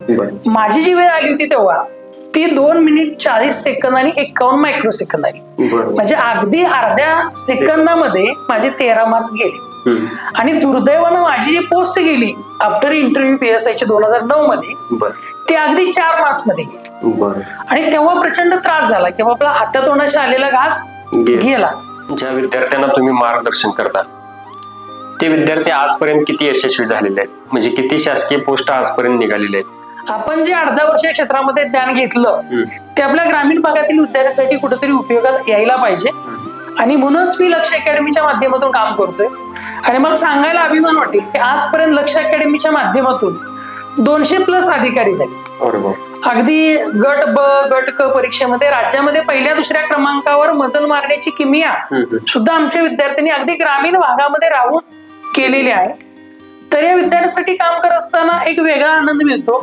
माझी जी वेळ आली होती तेव्हा ती 2 मिनिट 40 सेकंद आणि 51 मायक्रोसेकंद आली. म्हणजे अगदी अर्ध्या सेकंदामध्ये माझे 13 मार्क्स गेले. आणि दुर्दैवानं माझी जी पोस्ट गेली आफ्टर इंटरव्ह्यू PSI ची 2009 मध्ये ती अगदी 4 मार्क्स मध्ये गेली. आणि तेव्हा प्रचंड त्रास झाला की बाबा हातातोंडाशी आलेला घास गेला. ज्या विद्यार्थ्यांना तुम्ही मार्गदर्शन करता ते विद्यार्थी आजपर्यंत किती यशस्वी झालेले आहेत, म्हणजे किती शासकीय पोस्ट आजपर्यंत निघालेले आहेत? आपण जे अर्ध्या वर्ष क्षेत्रामध्ये ज्ञान घेतलं ते आपल्या ग्रामीण भागातील विद्यार्थ्यांसाठी कुठेतरी उपयोगात यायला पाहिजे. आणि म्हणूनच मी लक्ष अकॅडमीच्या माध्यमातून काम करतोय. आणि मला सांगायला अभिमान वाटेल की आजपर्यंत लक्ष अकॅडमीच्या माध्यमातून 200+ अधिकारी झाले. अगदी गट ब गट क परीक्षेमध्ये राज्यामध्ये पहिल्या दुसऱ्या क्रमांकावर मजल मारण्याची किमया सुद्धा आमच्या विद्यार्थ्यांनी अगदी ग्रामीण भागामध्ये राहून केलेली आहे. तर या विद्यार्थ्यांसाठी काम करत असताना एक वेगळा आनंद मिळतो.